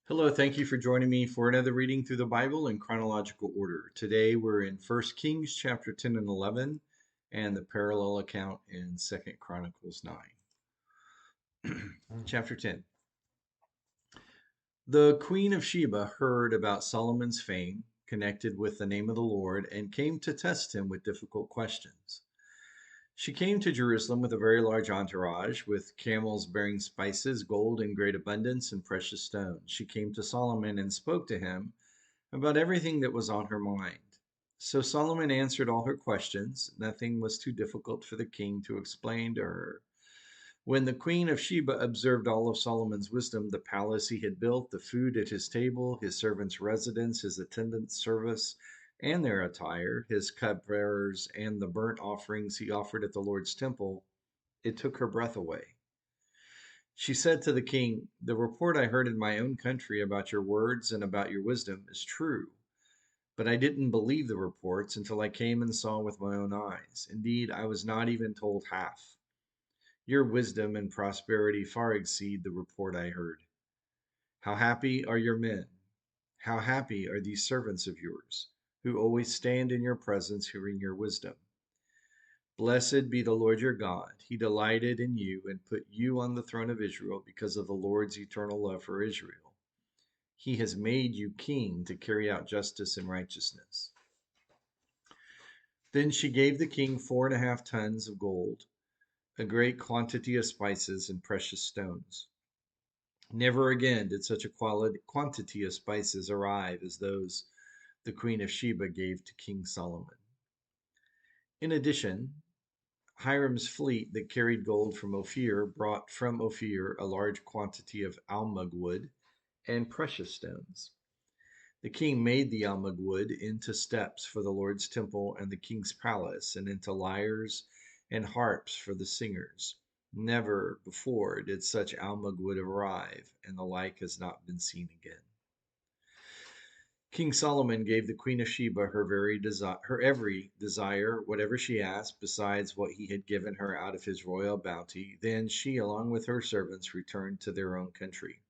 Hello, thank you for joining me for another reading through the Bible in chronological order. Today we're in 1 Kings chapter 10 and 11 and the parallel account in 2nd Chronicles 9. Chapter 10. The Queen of Sheba heard about Solomon's fame connected with the name of the Lord and came to test him with difficult questions. She came to Jerusalem with a very large entourage, with camels bearing spices, gold in great abundance, and precious stones. She came to Solomon and spoke to him about everything that was on her mind. So Solomon answered all her questions. Nothing was too difficult for the king to explain to her. When the queen of Sheba observed all of Solomon's wisdom, the palace he had built, the food at his table, his servants' residence, his attendants' service, and their attire, his cupbearers, and the burnt offerings he offered at the Lord's temple, it took her breath away. She said to the king, "The report I heard in my own country about your words and about your wisdom is true. But I didn't believe the reports until I came and saw with my own eyes. Indeed, I was not even told half. Your wisdom and prosperity far exceed the report I heard. How happy are your men! How happy are these servants of yours, who always stand in your presence hearing your wisdom. Blessed be the Lord your God. He delighted in you and put you on the throne of Israel because of the Lord's eternal love for Israel. He has made you king to carry out justice and righteousness." Then she gave the king 4.5 tons of gold, a great quantity of spices and precious stones. Never again did such a quantity of spices arrive as those the queen of Sheba gave to King Solomon. In addition, Hiram's fleet that carried gold from Ophir brought from Ophir a large quantity of almug wood and precious stones. The king made the almug wood into steps for the Lord's temple and the king's palace, and into lyres and harps for the singers. Never before did such almug wood arrive, and the like has not been seen again. King Solomon gave the queen of Sheba her every desire, whatever she asked, besides what he had given her out of his royal bounty. Then she, along with her servants, returned to their own country.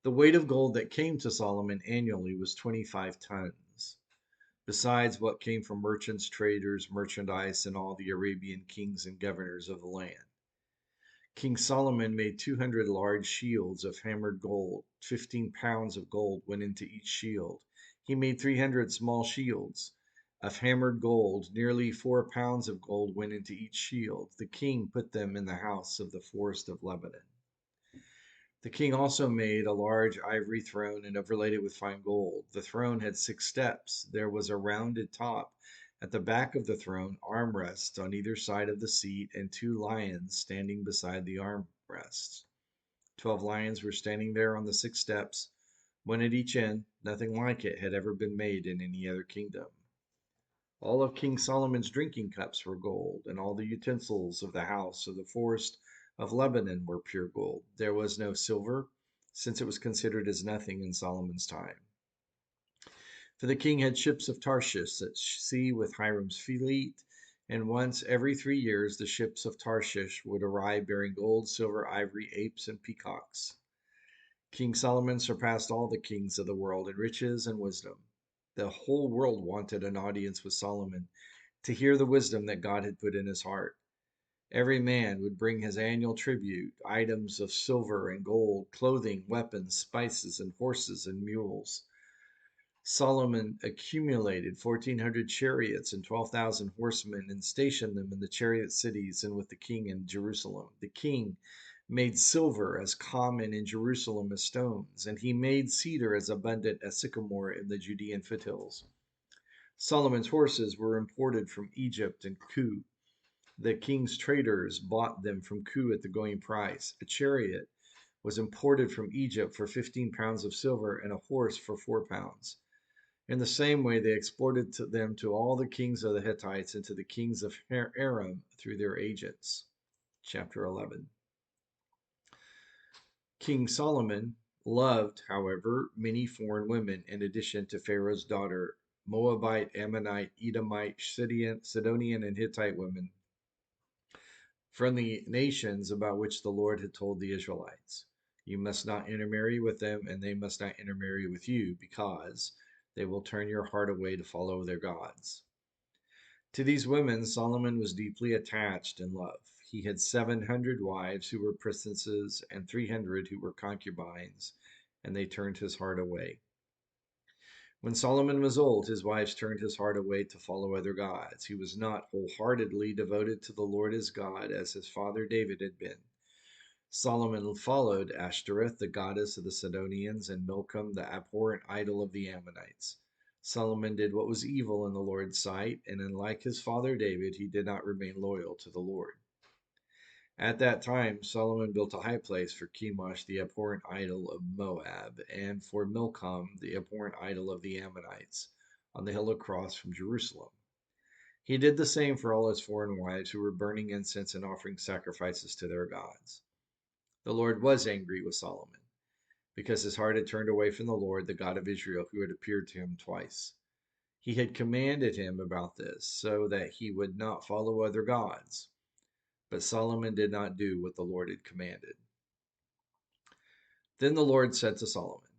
The weight of gold that came to Solomon annually was 25 tons, besides what came from merchants, traders, merchandise, and all the Arabian kings and governors of the land. King Solomon made 200 large shields of hammered gold. 15 pounds of gold went into each shield. He made 300 small shields of hammered gold. Nearly 4 pounds of gold went into each shield. The king put them in the house of the forest of Lebanon. The king also made a large ivory throne and overlaid it with fine gold. The throne had 6 steps. There was a rounded top at the back of the throne, armrests on either side of the seat, and 2 lions standing beside the armrests. 12 lions were standing there on the 6 steps, one at each end. Nothing like it had ever been made in any other kingdom. All of King Solomon's drinking cups were gold, and all the utensils of the house of the forest of Lebanon were pure gold. There was no silver, since it was considered as nothing in Solomon's time. For the king had ships of Tarshish at sea with Hiram's fleet, and once every 3 years the ships of Tarshish would arrive bearing gold, silver, ivory, apes, and peacocks. King Solomon surpassed all the kings of the world in riches and wisdom. The whole world wanted an audience with Solomon to hear the wisdom that God had put in his heart. Every man would bring his annual tribute, items of silver and gold, clothing, weapons, spices, and horses and mules. Solomon accumulated 1,400 chariots and 12,000 horsemen and stationed them in the chariot cities and with the king in Jerusalem. The king made silver as common in Jerusalem as stones, and he made cedar as abundant as sycamore in the Judean foothills. Solomon's horses were imported from Egypt and Kue. The king's traders bought them from Kue at the going price. A chariot was imported from Egypt for 15 pounds of silver, and a horse for 4 pounds. In the same way, they exported them to all the kings of the Hittites and to the kings of Aram through their agents. Chapter 11. King Solomon loved, however, many foreign women in addition to Pharaoh's daughter, Moabite, Ammonite, Edomite, Sidonian, and Hittite women from the nations about which the Lord had told the Israelites. You must not intermarry with them, and they must not intermarry with you, because they will turn your heart away to follow their gods. To these women Solomon was deeply attached in love. He had 700 wives who were princesses and 300 who were concubines, and they turned his heart away. When Solomon was old, his wives turned his heart away to follow other gods. He was not wholeheartedly devoted to the Lord his God as his father David had been. Solomon followed Ashtoreth, the goddess of the Sidonians, and Milcom, the abhorrent idol of the Ammonites. Solomon did what was evil in the Lord's sight, and unlike his father David, he did not remain loyal to the Lord. At that time, Solomon built a high place for Chemosh, the abhorrent idol of Moab, and for Milcom, the abhorrent idol of the Ammonites, on the hill across from Jerusalem. He did the same for all his foreign wives who were burning incense and offering sacrifices to their gods. The Lord was angry with Solomon, because his heart had turned away from the Lord, the God of Israel, who had appeared to him twice. He had commanded him about this, so that he would not follow other gods. But Solomon did not do what the Lord had commanded. Then the Lord said to Solomon,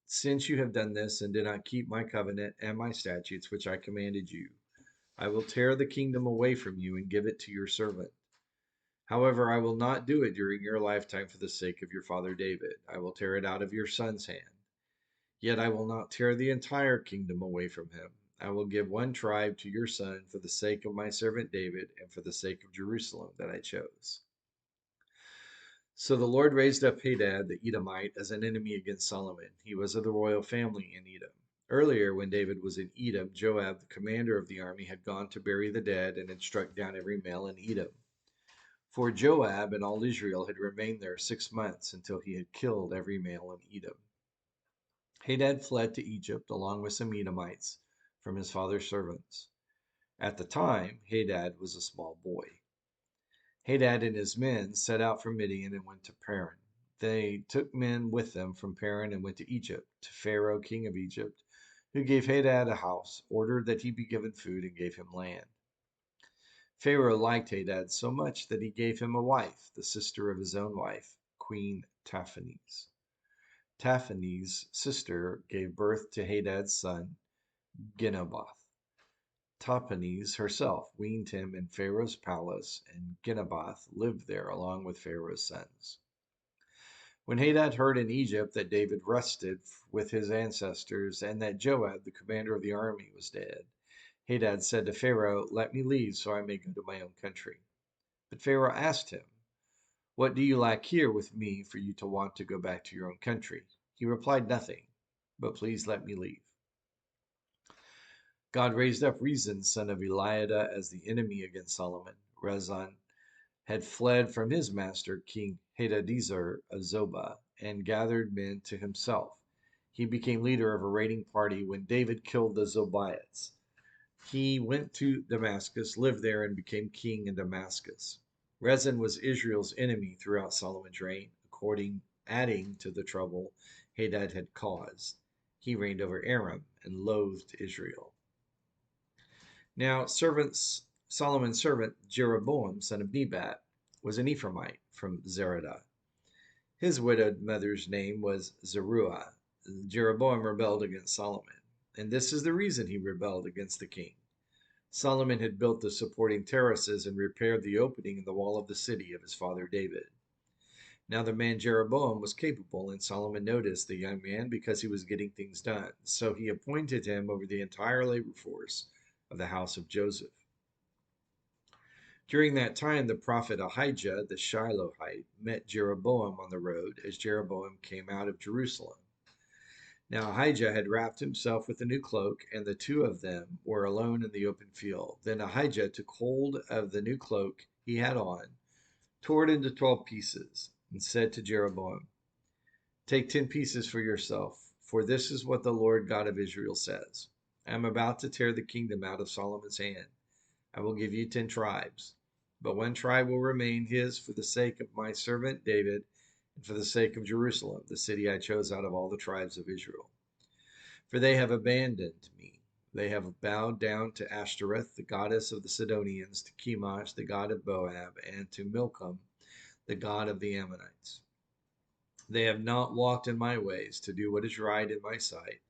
"Since you have done this and did not keep my covenant and my statutes, which I commanded you, I will tear the kingdom away from you and give it to your servant. However, I will not do it during your lifetime for the sake of your father David. I will tear it out of your son's hand. Yet I will not tear the entire kingdom away from him. I will give one tribe to your son for the sake of my servant David and for the sake of Jerusalem that I chose." So the Lord raised up Hadad the Edomite as an enemy against Solomon. He was of the royal family in Edom. Earlier, when David was in Edom, Joab, the commander of the army, had gone to bury the dead and had struck down every male in Edom. For Joab and all Israel had remained there 6 months until he had killed every male in Edom. Hadad fled to Egypt along with some Edomites from his father's servants. At the time, Hadad was a small boy. Hadad and his men set out from Midian and went to Paran. They took men with them from Paran and went to Egypt, to Pharaoh, king of Egypt, who gave Hadad a house, ordered that he be given food, and gave him land. Pharaoh liked Hadad so much that he gave him a wife, the sister of his own wife, Queen Taphanes. Taphanes' sister gave birth to Hadad's son, Genubath. Taphanes herself weaned him in Pharaoh's palace, and Genubath lived there along with Pharaoh's sons. When Hadad heard in Egypt that David rested with his ancestors and that Joab, the commander of the army, was dead, Hadad said to Pharaoh, "Let me leave so I may go to my own country." But Pharaoh asked him, "What do you lack here with me for you to want to go back to your own country?" He replied, "Nothing, but please let me leave." God raised up Rezin, son of Eliada, as the enemy against Solomon. Rezin had fled from his master, King Hadadezer of Zobah, and gathered men to himself. He became leader of a raiding party when David killed the Zobites. He went to Damascus, lived there, and became king in Damascus. Rezin was Israel's enemy throughout Solomon's reign, adding to the trouble Hadad had caused. He reigned over Aram and loathed Israel. Now, Solomon's servant Jeroboam, son of Nebat, was an Ephraimite from Zeradah. His widowed mother's name was Zeruiah. Jeroboam rebelled against Solomon, and this is the reason he rebelled against the king. Solomon had built the supporting terraces and repaired the opening in the wall of the city of his father David. Now the man Jeroboam was capable, and Solomon noticed the young man because he was getting things done. So he appointed him over the entire labor force of the house of Joseph. During that time, the prophet Ahijah the Shilohite met Jeroboam on the road as Jeroboam came out of Jerusalem. Now Ahijah had wrapped himself with a new cloak, and the two of them were alone in the open field. Then Ahijah took hold of the new cloak he had on, tore it into 12 pieces, and said to Jeroboam, "Take 10 pieces for yourself, for this is what the Lord God of Israel says. I am about to tear the kingdom out of Solomon's hand. I will give you 10 tribes, but one tribe will remain his for the sake of my servant David and for the sake of Jerusalem, the city I chose out of all the tribes of Israel. For they have abandoned me. They have bowed down to Ashtoreth, the goddess of the Sidonians, to Chemosh, the god of Moab, and to Milcom, the god of the Ammonites. They have not walked in my ways to do what is right in my sight,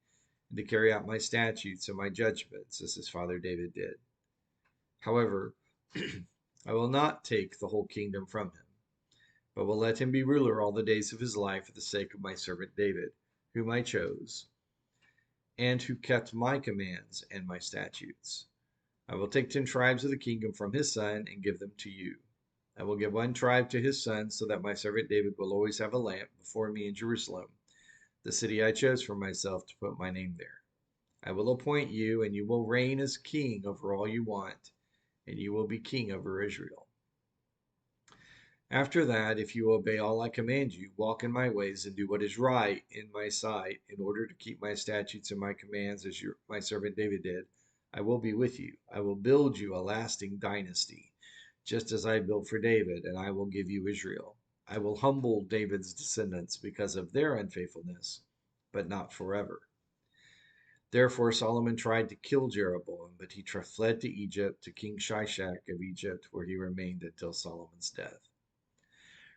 and to carry out my statutes and my judgments, as his father David did. However, I will not take the whole kingdom from him, but will let him be ruler all the days of his life for the sake of my servant David, whom I chose, and who kept my commands and my statutes. I will take 10 tribes of the kingdom from his son and give them to you. I will give one tribe to his son, so that my servant David will always have a lamp before me in Jerusalem, the city I chose for myself to put my name there. I will appoint you, and you will reign as king over all you want, and you will be king over Israel. After that, if you obey all I command you, walk in my ways, and do what is right in my sight, in order to keep my statutes and my commands as my servant David did, I will be with you. I will build you a lasting dynasty, just as I built for David, and I will give you Israel. I will humble David's descendants because of their unfaithfulness, but not forever. Therefore Solomon tried to kill Jeroboam, but he fled to Egypt, to King Shishak of Egypt, where he remained until Solomon's death.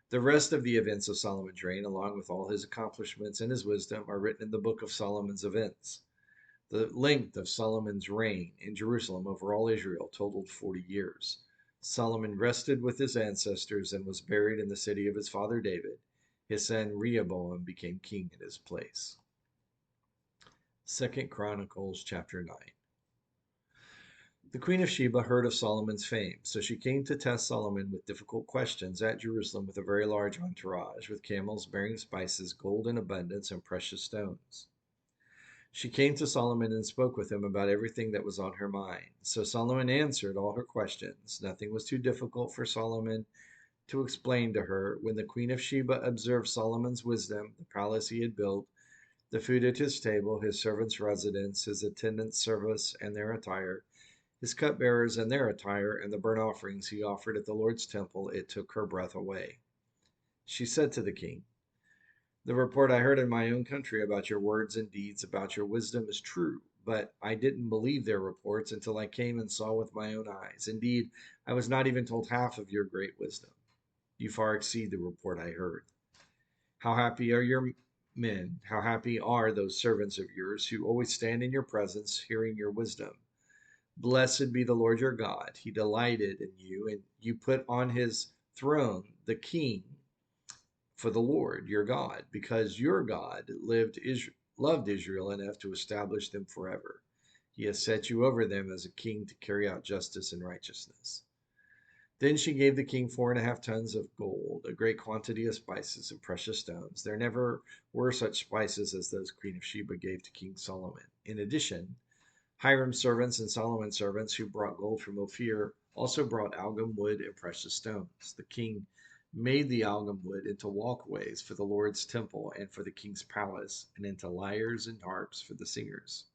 The rest of the events of Solomon's reign, along with all his accomplishments and his wisdom, are written in the book of Solomon's events. The length of Solomon's reign in Jerusalem over all Israel totaled 40 years. Solomon rested with his ancestors and was buried in the city of his father David. His son Rehoboam became king in his place. 2 Chronicles chapter 9. The queen of Sheba heard of Solomon's fame, so she came to test Solomon with difficult questions at Jerusalem with a very large entourage, with camels bearing spices, gold in abundance, and precious stones. She came to Solomon and spoke with him about everything that was on her mind. So Solomon answered all her questions. Nothing was too difficult for Solomon to explain to her. When the queen of Sheba observed Solomon's wisdom, the palace he had built, the food at his table, his servants' residence, his attendants' service and their attire, his cupbearers and their attire, and the burnt offerings he offered at the Lord's temple, it took her breath away. She said to the king, "The report I heard in my own country about your words and deeds, about your wisdom, is true, but I didn't believe their reports until I came and saw with my own eyes. Indeed, I was not even told half of your great wisdom. You far exceed the report I heard. How happy are your men? How happy are those servants of yours who always stand in your presence, hearing your wisdom? Blessed be the Lord your God. He delighted in you, and you put on his throne the king for the Lord your God, because your God loved Israel enough to establish them forever. He has set you over them as a king to carry out justice and righteousness." Then she gave the king 4.5 tons of gold, a great quantity of spices and precious stones. There never were such spices as those Queen of Sheba gave to King Solomon. In addition, Hiram's servants and Solomon's servants who brought gold from Ophir also brought algum wood and precious stones. The king made the algum wood into walkways for the Lord's temple and for the king's palace, and into lyres and harps for the singers.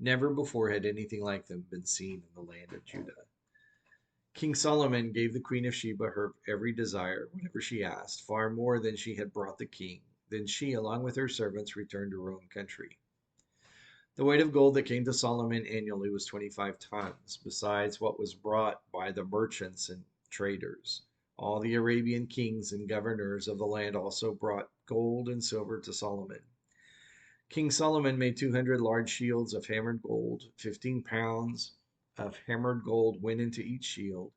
Never before had anything like them been seen in the land of Judah. King Solomon gave the Queen of Sheba her every desire, whatever she asked, far more than she had brought the king. Then she, along with her servants, returned to her own country. The weight of gold that came to Solomon annually was 25 tons, besides what was brought by the merchants and traders. All the Arabian kings and governors of the land also brought gold and silver to Solomon. King Solomon made 200 large shields of hammered gold. 15 pounds of hammered gold went into each shield.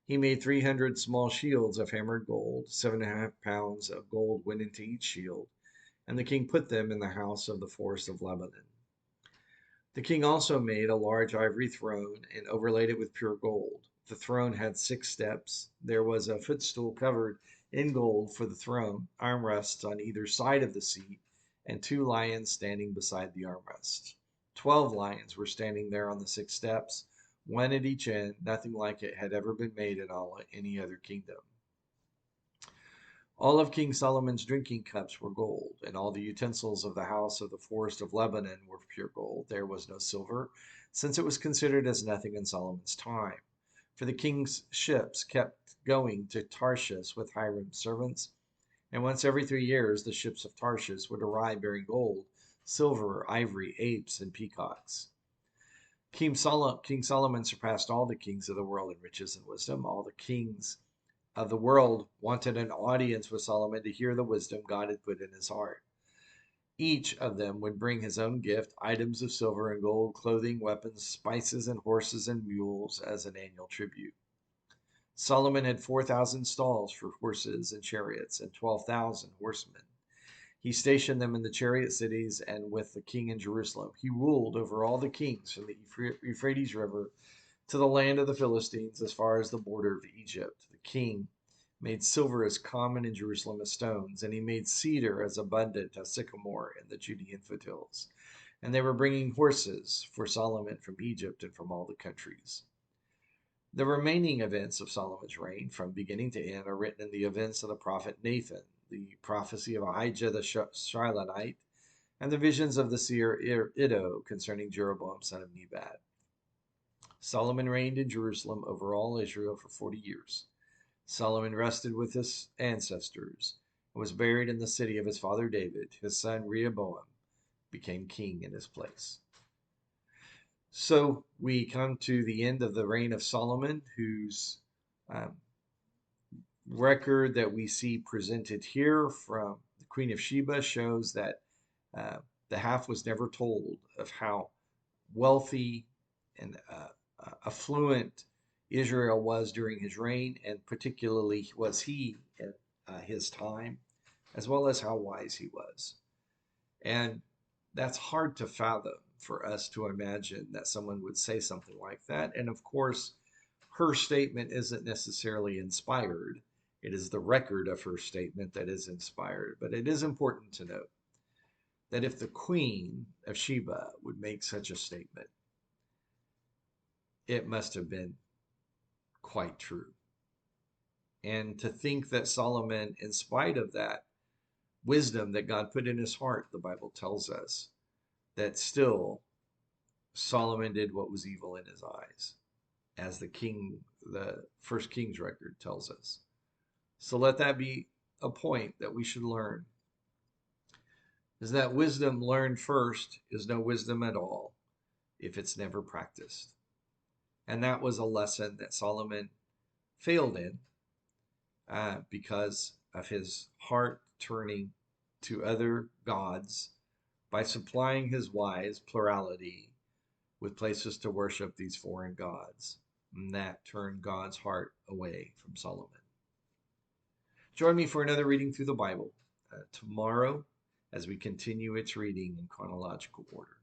He made 300 small shields of hammered gold. 7.5 pounds of gold went into each shield, and the king put them in the house of the forest of Lebanon. The king also made a large ivory throne and overlaid it with pure gold. The throne had 6 steps. There was a footstool covered in gold for the throne, armrests on either side of the seat, and 2 lions standing beside the armrests. 12 lions were standing there on the 6 steps, one at each end. Nothing like it had ever been made in any other kingdom. All of King Solomon's drinking cups were gold, and all the utensils of the house of the forest of Lebanon were pure gold. There was no silver, since it was considered as nothing in Solomon's time. For the king's ships kept going to Tarshish with Hiram's servants, and once every 3 years the ships of Tarshish would arrive bearing gold, silver, ivory, apes, and peacocks. King Solomon surpassed all the kings of the world in riches and wisdom. All the kings of the world wanted an audience with Solomon to hear the wisdom God had put in his heart. Each of them would bring his own gift, items of silver and gold, clothing, weapons, spices, and horses and mules as an annual tribute. Solomon had 4,000 stalls for horses and chariots and 12,000 horsemen. He stationed them in the chariot cities and with the king in Jerusalem. He ruled over all the kings from the Euphrates River to the land of the Philistines as far as the border of Egypt. The king made silver as common in Jerusalem as stones, and he made cedar as abundant as sycamore in the Judean foothills. And they were bringing horses for Solomon from Egypt and from all the countries. The remaining events of Solomon's reign, from beginning to end, are written in the events of the prophet Nathan, the prophecy of Ahijah the Shilonite, and the visions of the seer Iddo concerning Jeroboam son of Nebat. Solomon reigned in Jerusalem over all Israel for 40 years. Solomon rested with his ancestors and was buried in the city of his father David. His son Rehoboam became king in his place. So we come to the end of the reign of Solomon, whose um, record that we see presented here from the Queen of Sheba shows that uh, the half was never told of how wealthy and affluent Israel was during his reign, and particularly was he at his time, as well as how wise he was. And that's hard to fathom for us to imagine that someone would say something like that. And of course, her statement isn't necessarily inspired. It is the record of her statement that is inspired. But it is important to note that if the Queen of Sheba would make such a statement, it must have been quite true. And to think that Solomon, in spite of that wisdom that God put in his heart, the Bible tells us, that still Solomon did what was evil in his eyes, as the first King's record tells us. So let that be a point that we should learn, is that wisdom learned first is no wisdom at all if it's never practiced. And that was a lesson that Solomon failed in because of his heart turning to other gods by supplying his wise plurality with places to worship these foreign gods. And that turned God's heart away from Solomon. Join me for another reading through the Bible tomorrow as we continue its reading in chronological order.